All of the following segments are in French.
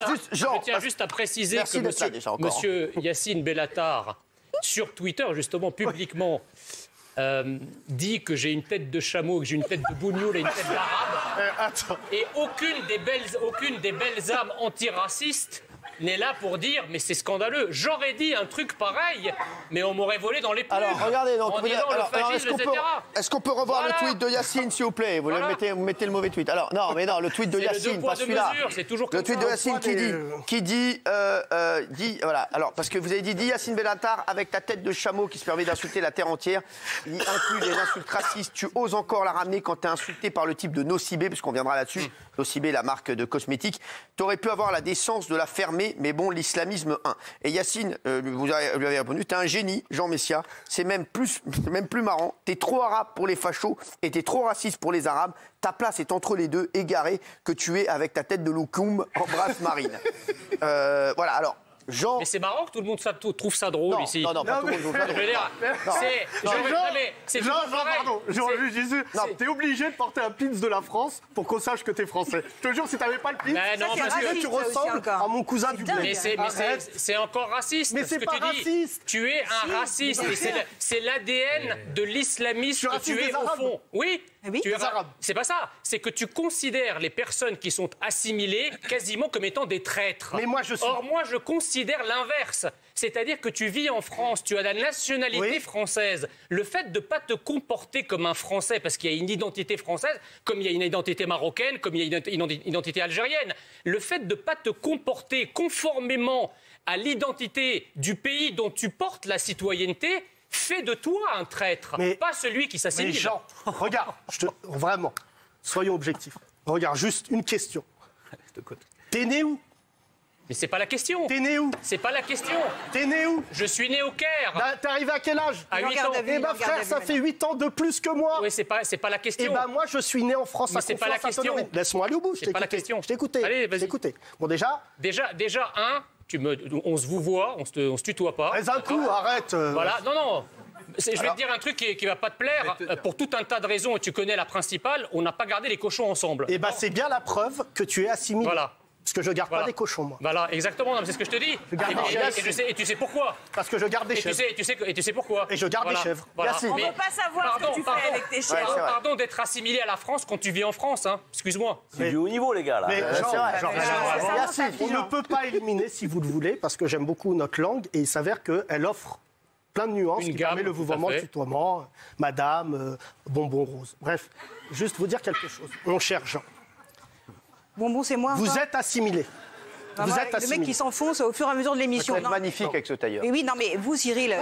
Juste, Jean, je tiens juste à préciser que monsieur Yacine Bellatar, sur Twitter, justement, publiquement, dit que j'ai une tête de chameau, que j'ai une tête de bougnoul et une tête d'arabe. Et aucune des belles âmes antiracistes n'est là pour dire mais c'est scandaleux. J'aurais dit un truc pareil, mais on m'aurait volé dans les plumes. Alors regardez, donc, est-ce qu'on peut revoir le tweet de Yacine, s'il vous plaît? Vous mettez le mauvais tweet. Alors non, mais non, le tweet de Yacine, pas celui-là. Le tweet de Yacine qui dit voilà. Alors parce que vous avez dit Yacine Bellatar avec ta tête de chameau qui se permet d'insulter la terre entière. Il inclut les insultes racistes. Tu oses encore la ramener quand t'es insulté par le type de Nocibé, puisqu'on viendra là-dessus. Nocibé, la marque de cosmétiques. T'aurais pu avoir la décence de la fermer. Mais bon, l'islamisme 1. Et Yacine, vous lui avez répondu, t'es un génie, Jean Messia. C'est même plus marrant. T'es trop arabe pour les fachos et t'es trop raciste pour les arabes. Ta place est entre les deux, égaré que tu es avec ta tête de loukoum en brasse marine. Voilà, alors... Jean... Mais c'est marrant que tout le monde trouve ça drôle ici. Non, pas tout le monde trouve ça drôle. Jean, t'es obligé de porter un pins de la France pour qu'on sache que t'es français. Je te jure, si t'avais pas le pins, tu ressembles à mon cousin du bled. Mais c'est encore raciste. Mais c'est pas raciste. Tu es un raciste. C'est l'ADN de l'islamisme que tu es au fond. Oui. Tu es arabe. C'est pas ça. C'est que tu considères les personnes qui sont assimilées quasiment comme étant des traîtres. Mais moi, je suis... Or, moi, je considère l'inverse. C'est-à-dire que tu vis en France, tu as la nationalité française. Le fait de ne pas te comporter comme un Français, parce qu'il y a une identité française, comme il y a une identité marocaine, comme il y a une identité algérienne. Le fait de ne pas te comporter conformément à l'identité du pays dont tu portes la citoyenneté, fait de toi un traître, pas celui qui s'assimile. Mais Jean, regarde, vraiment, soyons objectifs. Regarde, juste une question. T'es né où? Mais c'est pas la question. T'es né où? C'est pas la question. T'es né où? Je suis né au Caire. T'es arrivé à quel âge? À 8 ans. Eh ben frère, ça fait 8 ans de plus que moi. Oui, c'est pas la question. Eh ben moi, je suis né en France. Mais c'est pas la question. Laisse-moi aller au bout. C'est pas la question. Je t'ai écouté. Allez, vas-y. Bon, déjà, on se vous voit, on se tutoie pas. Mais un coup, arrête. Voilà, non. Je vais te dire un truc qui va pas te plaire. Pour tout un tas de raisons, et tu connais la principale, on n'a pas gardé les cochons ensemble. Eh ben c'est bien la preuve que tu es assimilé. Voilà. Parce que je garde pas des cochons, moi. Voilà, exactement, c'est ce que je te dis. Et tu sais pourquoi. Parce que je garde des chèvres. Et tu sais pourquoi. Et je garde des chèvres. Voilà. On ne veut pas savoir ce que tu fais avec tes chèvres. Pardon d'être assimilé à la France quand tu vis en France, hein. Excuse-moi. C'est du haut niveau, les gars, là. Mais on ne peut pas éliminer, si vous le voulez, parce que j'aime beaucoup notre langue, et il s'avère qu'elle offre plein de nuances qui permet le vouvoiement, le tutoiement, madame, bonbon rose. Bref, juste vous dire quelque chose. Mon cher Jean. Bonbon, c'est moi. Vous êtes assimilé. Vous êtes assimilé. Le mec qui s'enfonce au fur et à mesure de l'émission. Vous êtes magnifique avec ce tailleur. Mais oui, non, mais vous, Cyril,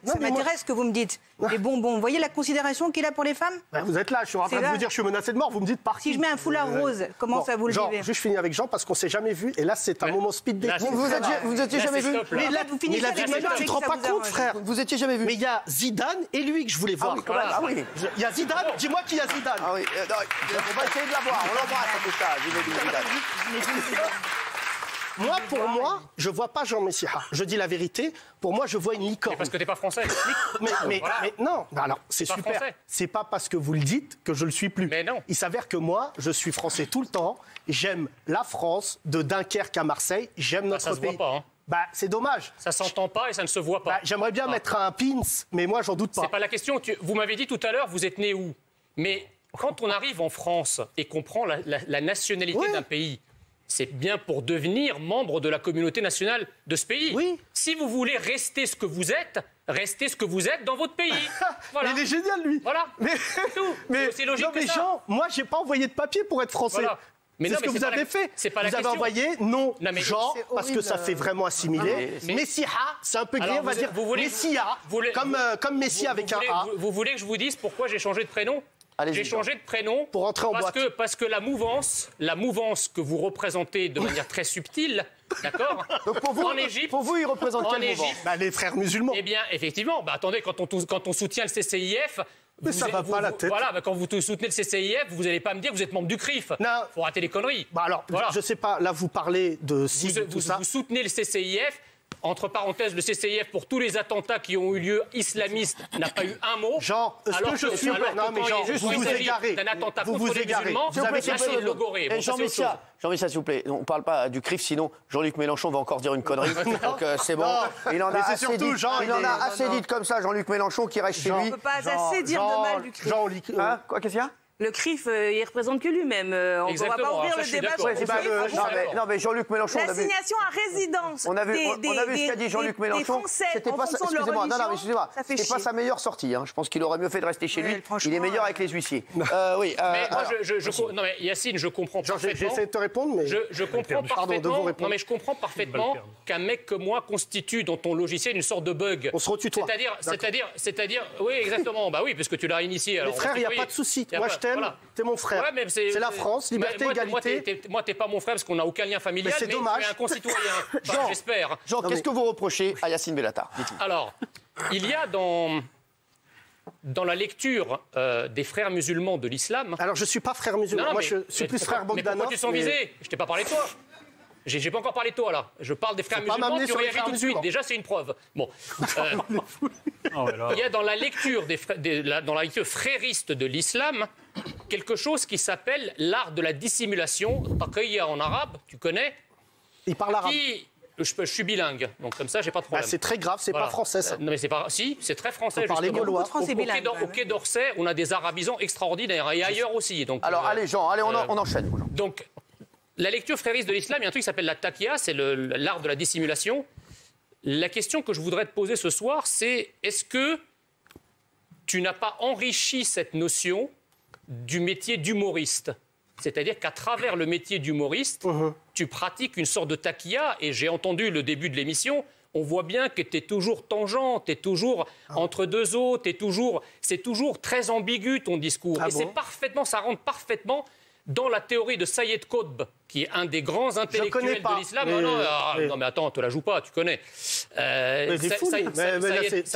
ça m'intéresse ce que vous me dites. Les bonbons, vous voyez la considération qu'il a pour les femmes? Vous êtes là, je suis en train de vous dire, je suis menacé de mort, vous me dites parti. Si je mets un foulard rose, comment ça vous le vivez? Juste finir avec Jean parce qu'on s'est jamais vu et là c'est un moment speed dating. Vous étiez jamais vu? Mais là, vous finissez avec les gens tu te rends pas compte, frère. Vous étiez jamais vu? Mais il y a Zidane et lui que je voulais voir. Ah oui. Il y a Zidane, dis-moi qui y a Zidane. Ah oui, on va essayer de la voir, on l'embrasse en tout cas. Zidane. Moi, pour moi, je vois pas Jean Messia. Je dis la vérité. Pour moi, je vois une licorne. Mais parce que t'es pas français. Mais non. Alors, c'est super. Français. C'est pas parce que vous le dites que je le suis plus. Mais non. Il s'avère que moi, je suis français tout le temps. J'aime la France, de Dunkerque à Marseille. J'aime notre pays. Ça se voit pas, hein. C'est dommage. Ça s'entend pas et ça ne se voit pas. J'aimerais bien mettre un pins, mais moi, j'en doute pas. C'est pas la question. Vous m'avez dit tout à l'heure, vous êtes né où? Mais quand on arrive en France et qu'on prend la nationalité d'un pays, c'est bien pour devenir membre de la communauté nationale de ce pays. Oui. Si vous voulez rester ce que vous êtes, restez ce que vous êtes dans votre pays. Voilà. Il est génial, lui. Voilà. C'est logique. Non, mais Jean, moi, j'ai pas envoyé de papier pour être français. Voilà. C'est ce que vous avez fait. Vous avez envoyé Jean, parce que ça fait vraiment assimiler. Messia, c'est un peu gris, on va dire Messia, comme Messi avec un A. Vous voulez que je vous dise pourquoi j'ai changé de prénom? J'ai changé de prénom pour entrer en boîte. Parce que la mouvance que vous représentez de manière très subtile, d'accord? Donc en Égypte, il représente quelle mouvance? Les frères musulmans. Eh bien, effectivement, attendez, quand on soutient le CCIF... Mais ça va pas la tête. Voilà, quand vous soutenez le CCIF, vous n'allez pas me dire que vous êtes membre du CRIF. Non. Faut rater les conneries. Alors, je sais pas, là vous parlez de vous soutenez le CCIF. Entre parenthèses, le CCIF, pour tous les attentats qui ont eu lieu islamistes, n'a pas eu un mot. Jean, est-ce que je suis... Non, mais Jean, vous vous égarez. D'un attentat contre les musulmans, vous avez essayé de logoré. Jean-Michel, s'il vous plaît, on ne parle pas du CRIF, sinon Jean-Luc Mélenchon va encore dire une connerie. Donc c'est bon. Il en a assez dit. Il en a assez dit comme ça, Jean-Luc Mélenchon, qui reste chez lui. On ne peut pas assez dire de mal du CRIF. Quoi, qu'est-ce qu'il y a? Le CRIF, il ne représente que lui-même. On ne va pas ouvrir le débat sur le CRIF. Non, mais Jean-Luc Mélenchon... L'assignation à résidence on a vu ce qu'a dit Jean-Luc Mélenchon. C'était pas ça. Excusez-moi, c'était pas sa meilleure sortie. Je pense qu'il aurait mieux fait de rester chez lui. Il est meilleur avec les huissiers. Oui. Mais moi, non, mais Yacine, je comprends parfaitement. J'essaie de te répondre, mais... Je comprends parfaitement. Non, mais je comprends parfaitement qu'un mec comme moi constitue dans ton logiciel une sorte de bug. On se retutoie. C'est-à-dire... Oui, exactement. Bah oui, parce que tu l'as initié. Mais frère, il n'y a pas de souci. Moi, je t'aime. T'es mon frère. Ouais, c'est la France, liberté, égalité. Moi, t'es pas mon frère parce qu'on n'a aucun lien familial, mais tu es un concitoyen. J'espère. Jean, qu'est-ce que vous reprochez à Yacine Bellatar? Alors, il y a dans la lecture des frères musulmans de l'islam... Alors, je ne suis pas frère musulman. Moi, je suis plus frère Bogdanov. Mais pourquoi tu sens visé? Je t'ai pas parlé de toi. J'ai pas encore parlé de toi, là. Je parle des frères musulmans, tu réagis tout de suite. Déjà, c'est une preuve. Bon. Il y a dans la lecture dans la lecture frériste de l'islam quelque chose qui s'appelle l'art de la dissimulation. Taqiyya en arabe, tu connais? Il parle arabe. Je suis bilingue, donc comme ça, j'ai pas de problème. C'est très grave, c'est pas français, ça. Non, mais c'est pas... Si, c'est très français, justement. Au Quai d'Orsay, on a des arabisans extraordinaires, et ailleurs aussi. Donc, alors, allez, Jean, on enchaîne. Donc... La lecture frériste de l'islam, il y a un truc qui s'appelle la taqiyya, c'est l'art de la dissimulation. La question que je voudrais te poser ce soir, c'est est-ce que tu n'as pas enrichi cette notion du métier d'humoriste? C'est-à-dire qu'à travers le métier d'humoriste, tu pratiques une sorte de taqiyya, et j'ai entendu le début de l'émission, on voit bien que tu es toujours tangent, tu es toujours entre deux eaux, c'est toujours très ambigu ton discours. Et c'est parfaitement, ça rentre parfaitement dans la théorie de Sayyid Qutb, qui est un des grands intellectuels de l'islam. Non, mais attends, te la joue pas, tu connais. C'est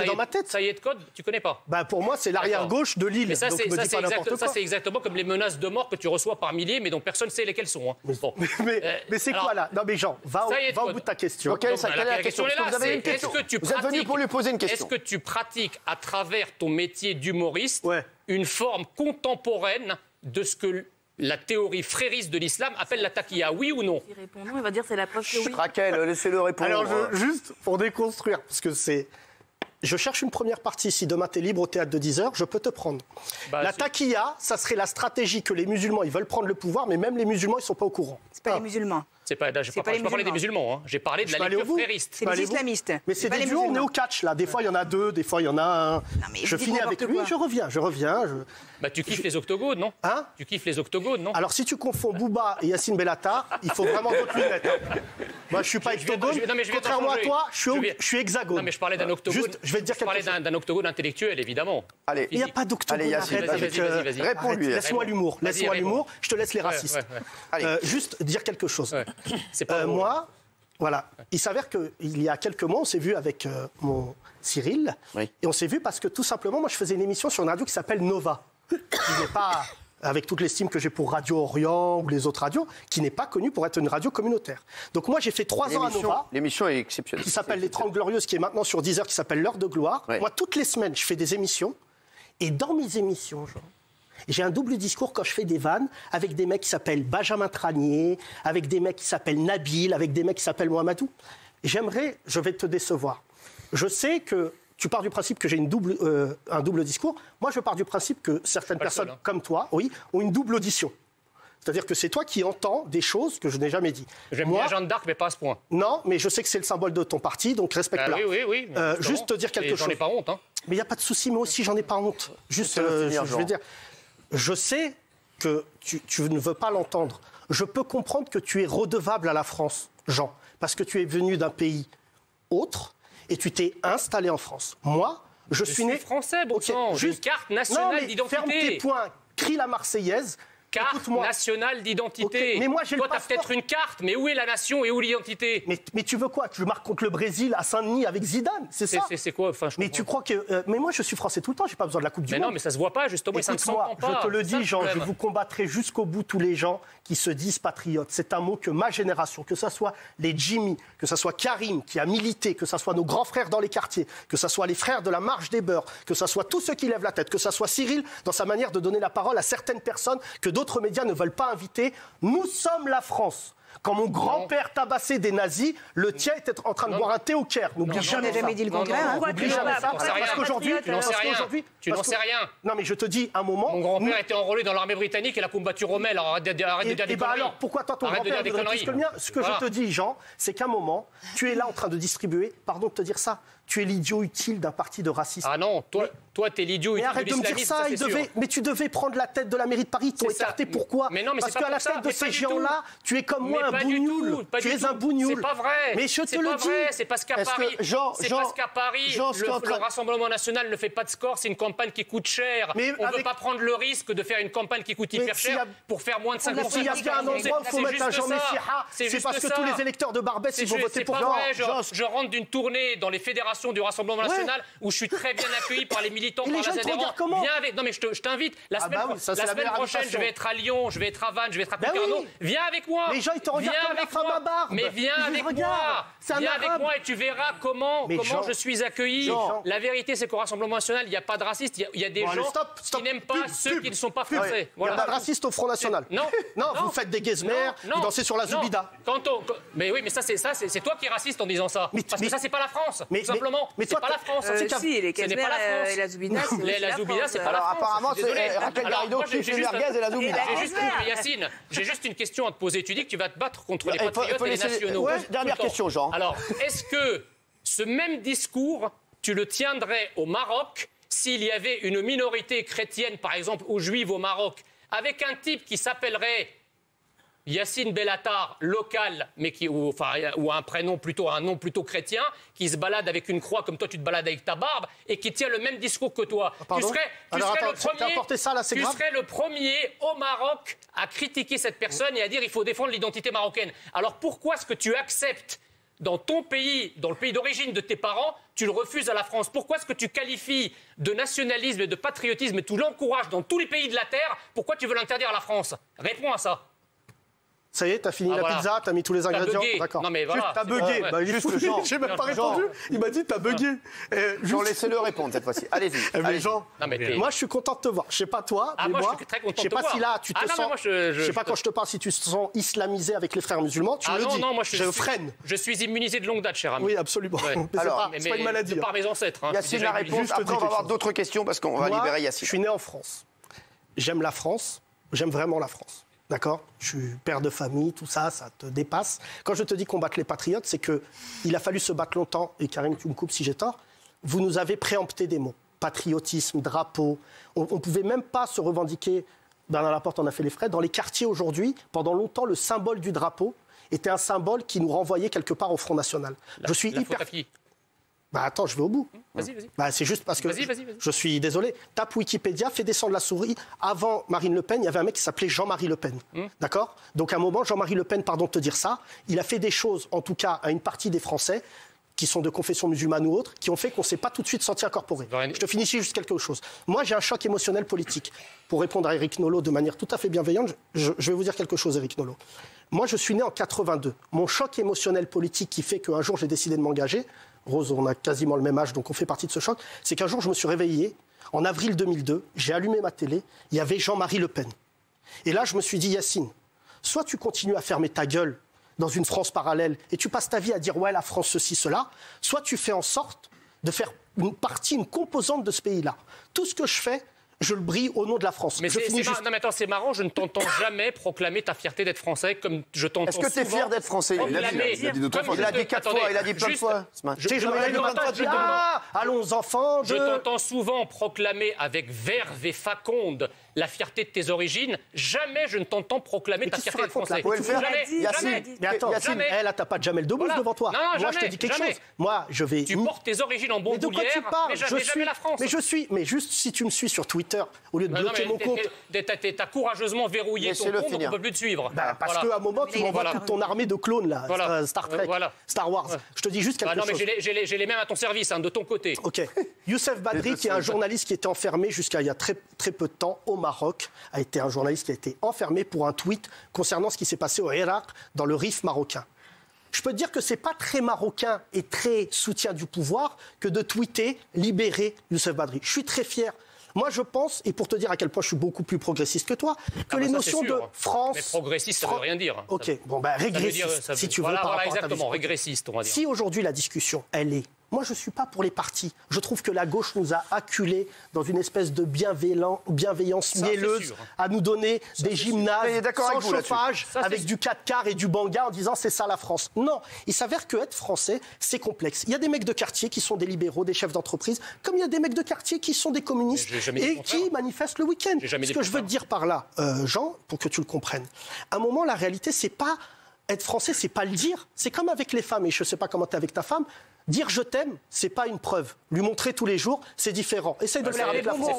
dans ma tête. Sayyid Qutb, tu connais pas? Pour moi, c'est l'arrière-gauche de l'île. Ça, c'est exactement comme les menaces de mort que tu reçois par milliers, mais dont personne ne sait lesquelles sont. Mais c'est quoi là? Non, mais Jean, va au bout de ta question. La question est là. Vous êtes venu pour lui poser une question. Est-ce que tu pratiques à travers ton métier d'humoriste une forme contemporaine de ce que la théorie frériste de l'islam appelle la taqiyya, oui ou non? Il répond non, il va dire c'est la preuve que oui. Raquel, laissez-le répondre. Alors, juste pour déconstruire, parce que c'est... Je cherche une première partie. Si demain, tu es libre au théâtre de 10h, je peux te prendre. La taqiyya, ça serait la stratégie que les musulmans, ils veulent prendre le pouvoir, mais même les musulmans, ils ne sont pas au courant. C'est pas les musulmans. Je n'ai pas parlé des musulmans. J'ai parlé de la lecture frériste. C'est les islamistes. Mais c'est des duos, on est au catch, là. Des fois, il y en a deux, des fois, il y en a un. Je finis avec lui, je reviens. Tu kiffes les octogones, non? Tu kiffes les octogones, non? Alors, si tu confonds Bouba et Yacine Bellatar, il faut vraiment d'autres lunettes. Moi, je suis pas octogone. Contrairement à toi, je suis hexagone. Non, mais je parlais d'un octogone. Je vais te dire quelque chose. Je parlais d'un octogone intellectuel, évidemment. Allez, il n'y a pas d'octogone. Allez, Yacine, vas-y. Réponds-lui. Laisse-moi l'humour. Je te laisse les racistes. Juste dire quelque chose. Moi, voilà. Il s'avère qu'il y a quelques mois, on s'est vu avec mon Cyril. Et on s'est vu parce que tout simplement, moi, je faisais une émission sur une radio qui s'appelle Nova. Qui n'est pas, avec toute l'estime que j'ai pour Radio Orient ou les autres radios, qui n'est pas connue pour être une radio communautaire. Donc moi, j'ai fait 3 ans à Nova. L'émission est exceptionnelle. Qui s'appelle Les 30 Glorieuses, qui est maintenant sur 10h, qui s'appelle L'Heure de Gloire. Moi, toutes les semaines, je fais des émissions. Et dans mes émissions, j'ai un double discours quand je fais des vannes avec des mecs qui s'appellent Benjamin Tranier, avec des mecs qui s'appellent Nabil, avec des mecs qui s'appellent Mohamedou. Je vais te décevoir. Je sais que tu pars du principe que j'ai un double discours. Moi, je pars du principe que certaines personnes comme toi, ont une double audition. C'est-à-dire que c'est toi qui entends des choses que je n'ai jamais dit. J'aime bien Jeanne d'Arc, mais pas à ce point. Non, mais je sais que c'est le symbole de ton parti, donc respecte-la. Oui. Juste te dire quelque chose. J'en ai pas honte. Mais il n'y a pas de souci, moi aussi, j'en ai pas honte. Juste, je veux dire, je sais que tu ne veux pas l'entendre. Je peux comprendre que tu es redevable à la France, Jean, parce que tu es venu d'un pays autre et tu t'es installé en France. Moi, je suis né français, bon sang. Juste carte nationale d'identité. Ferme tes poings, crie la Marseillaise. carte nationale d'identité. Mais moi, j'ai le passeport. Toi, t'as peut-être une carte, mais où est la nation et où l'identité? Mais tu veux quoi? Tu marques contre le Brésil à Saint-Denis avec Zidane, c'est ça? C'est quoi? Enfin, mais tu crois que... mais moi, je suis français tout le temps, j'ai pas besoin de la Coupe du Monde. Mais non, mais ça se voit pas, justement, ça ne s'entend pas. Je te le dis, Jean, je vous combattrai jusqu'au bout tous les gens qui se disent patriotes. C'est un mot que ma génération, que ce soit les Jimmy, que ce soit Karim qui a milité, que ce soit nos grands frères dans les quartiers, que ce soit les frères de la Marche des Beurs, que ce soit tous ceux qui lèvent la tête, que ce soit Cyril dans sa manière de donner la parole à certaines personnes que d'autres médias ne veulent pas inviter. Nous sommes la France. Quand mon grand-père tabassait des nazis, le tien était en train de boire un thé au Caire. N'oublie jamais ça. jamais dit le contraire. N'oublie jamais ça. Parce qu'aujourd'hui, tu n'en sais rien. Non, mais je te dis, un moment... Mon grand-père était enrôlé dans l'armée britannique et il a combattu Rommel. Alors arrête de dire des conneries. Alors, pourquoi toi, ton grand-père voudrait plus que le mien? Ce que je te dis, Jean, c'est qu'à un moment, tu es là en train de distribuer, pardon de te dire ça, tu es l'idiot utile d'un parti de racistes. Ah non, toi, t'es l'idiot utile de l'islamisme, ça, c'est sûr. Mais tu devais prendre la tête de la mairie de Paris, ils t'ont écarté, pourquoi? Parce qu'à la tête de ces gens-là, tu es comme moi un bougnoul. Tu es un bougnoul. C'est pas vrai. Mais je te le dis. C'est parce qu'à Paris, le Rassemblement national ne fait pas de score, c'est une campagne qui coûte cher. On ne veut pas prendre le risque de faire une campagne qui coûte hyper cher pour faire moins de 50%. S'il y a bien un endroit où il faut mettre un Jean Messia, c'est parce que tous les électeurs de Barbès, ils vont voter pour toi. Je rentre d'une tournée dans les fédérations du Rassemblement national où je suis très bien accueilli par les militants, par les adhérents. Viens avec. Non mais je t'invite. La semaine prochaine, je vais être à Lyon, je vais être à Vannes, je vais être à Concarneau. Viens avec moi. Les gens ils te regardent comme la femme à barbe. Mais viens avec moi. Viens avec moi et tu verras comment je suis accueilli. La vérité, c'est qu'au Rassemblement national, il n'y a pas de racistes. Il y a des gens qui n'aiment pas ceux qui ne sont pas français. Il n'y a pas de racistes au Front national. Non, vous faites des guesmers, vous dansez sur la Zoubida. Mais oui, mais ça, c'est toi qui es raciste en disant ça. Parce que ça, c'est pas la France. Tout simplement. C'est pas la France. Si, les guesmers et la Zoubida, la Zoubida, c'est pas la France. Apparemment, c'est Raquel Garrido qui fait merguez et la Zoubida. Yacine, j'ai juste une question à te poser. Tu dis que tu vas te battre contre les patriotes et les nationaux. Dernière question, Jean. Alors, est-ce que ce même discours, tu le tiendrais au Maroc s'il y avait une minorité chrétienne, par exemple, ou juive au Maroc, avec un type qui s'appellerait Yacine Bellatar, local, mais ou un prénom plutôt, un nom plutôt chrétien, qui se balade avec une croix comme toi tu te balades avec ta barbe et qui tient le même discours que toi. Tu serais le premier au Maroc à critiquer cette personne et à dire il faut défendre l'identité marocaine. Alors pourquoi est-ce que tu acceptes dans ton pays, dans le pays d'origine de tes parents, tu le refuses à la France? Pourquoi est-ce que tu qualifies de nationalisme et de patriotisme et tu l'encourages dans tous les pays de la Terre? Pourquoi tu veux l'interdire à la France? Réponds à ça. Ça y est, t'as fini la pizza, t'as mis tous les ingrédients. D'accord. Non mais voilà. T'as bugué. J'ai même pas répondu. Il m'a dit t'as bugué. Jean, laissez-le répondre cette fois-ci. Allez-y. Jean, moi je suis content de te voir. Je sais pas toi, mais moi, je suis très content je sais pas si là tu te sens. Je sais pas quand je te parle si tu te sens islamisé avec les frères musulmans. Tu me le dis. Non, moi je freine. Je suis immunisé de longue date, cher ami. Oui, absolument. Alors, c'est pas une maladie. Par mes ancêtres. Yacine, la réponse. Après, on va avoir d'autres questions parce qu'on va libérer Yacine. Je suis né en France. J'aime la France. J'aime vraiment la France. D'accord? Je suis père de famille, tout ça, ça te dépasse. Quand je te dis combattre les patriotes, c'est qu'il a fallu se battre longtemps, et Karim, tu me coupes si j'ai tort, vous nous avez préempté des mots. Patriotisme, drapeau. On ne pouvait même pas se revendiquer, Bernard Laporte en a fait les frais, dans les quartiers aujourd'hui, pendant longtemps, le symbole du drapeau était un symbole qui nous renvoyait quelque part au Front National. Je suis hyper... attends, je vais au bout. Vas-y. C'est juste parce que je suis désolé. Tape Wikipédia, fais descendre la souris. Avant Marine Le Pen, il y avait un mec qui s'appelait Jean-Marie Le Pen. D'accord? Donc à un moment, Jean-Marie Le Pen, pardon de te dire ça, il a fait des choses, en tout cas à une partie des Français, qui sont de confession musulmane ou autre, qui ont fait qu'on ne s'est pas tout de suite senti incorporé. Je te finis juste quelque chose. Moi, j'ai un choc émotionnel politique. Pour répondre à Éric Nolot de manière tout à fait bienveillante, je vais vous dire quelque chose, Éric Nolot. Moi, je suis né en 82. Mon choc émotionnel politique qui fait qu'un jour, j'ai décidé de m'engager, Rose, on a quasiment le même âge, donc on fait partie de ce choc, c'est qu'un jour, je me suis réveillé, en avril 2002, j'ai allumé ma télé, il y avait Jean-Marie Le Pen. Et là, je me suis dit, Yacine, soit tu continues à fermer ta gueule dans une France parallèle et tu passes ta vie à dire, ouais, la France, ceci, cela, soit tu fais en sorte de faire une partie, une composante de ce pays-là. Tout ce que je fais, je le brille au nom de la France. Mais non, mais attends, c'est marrant, je ne t'entends jamais proclamer ta fierté d'être français comme je t'entends. Est-ce que tu es fier d'être français? Il a dit 4 fois, il a dit plein de fois. Allons, enfants. Je t'entends souvent proclamer avec verve et faconde la fierté de tes origines. Jamais je ne t'entends proclamer ta fierté d'être français. Jamais. Mais attends, là, t'as pas de Jamel Debbouze devant toi. Moi, je te dis quelque chose. Moi, je vais. Tu portes tes origines en bandoulière, mais jamais la France. Mais juste si tu me suis sur Twitter, Twitter au lieu de bloquer mon compte. T'as courageusement verrouillé ton compte, on ne peut plus te suivre. Parce qu'à un moment, tu m'envoies toute ton armée de clones, là, Star Trek, Star Wars. Je te dis juste quelque chose. Non, mais j'ai les mêmes à ton service, de ton côté. OK. Youssef Badri, qui est un journaliste qui était enfermé jusqu'à il y a très, très peu de temps au Maroc, a été un journaliste qui a été enfermé pour un tweet concernant ce qui s'est passé au Irak, dans le Rif marocain. Je peux te dire que c'est pas très marocain et très soutien du pouvoir que de tweeter « libérer Youssef Badri ». Je suis très fier. Moi, je pense, et pour te dire à quel point je suis beaucoup plus progressiste que toi, que les notions de France... Mais progressiste, ça ne veut rien dire. OK, régressiste, si tu veux. Voilà, exactement, régressiste, on va dire. Si aujourd'hui la discussion, elle est... Moi, je ne suis pas pour les partis. Je trouve que la gauche nous a acculés dans une espèce de bienveillance mielleuse à nous donner des gymnases sans chauffage, avec du 4x et du banga en disant c'est ça la France. Non, il s'avère qu'être français, c'est complexe. Il y a des mecs de quartier qui sont des libéraux, des chefs d'entreprise, comme il y a des mecs de quartier qui sont des communistes et qui manifestent le week-end. Ce que je veux te dire par là, Jean, pour que tu le comprennes, à un moment, la réalité, c'est pas... Être français, c'est pas le dire. C'est comme avec les femmes, et je ne sais pas comment tu es avec ta femme. Dire je t'aime, c'est pas une preuve. Lui montrer tous les jours, c'est différent. Essaye de faire des bonbons.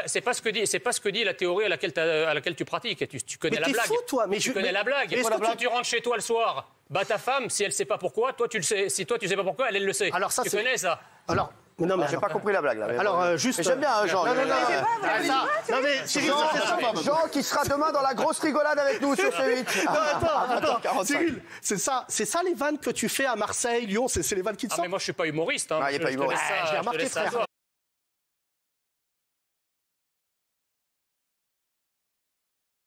C'est pas ce que dit la théorie à laquelle tu pratiques. Tu connais la blague. Fou, toi. Mais tu connais la blague. Quand tu rentres chez toi le soir, ta femme, si elle sait pas pourquoi, toi tu le sais. Si toi tu sais pas pourquoi, elle le sait. Alors ça, tu connais ça. Alors. Non, mais j'ai pas compris la blague là. Alors juste. J'aime bien Jean. Non mais Cyril, Jean qui sera demain dans la grosse rigolade avec nous sur C8. Attends, Cyril, c'est ça les vannes que tu fais à Marseille, Lyon, c'est les vannes qui te sortent. Mais moi je suis pas humoriste. Il n'est pas humoriste. Je l'ai remarqué, frère.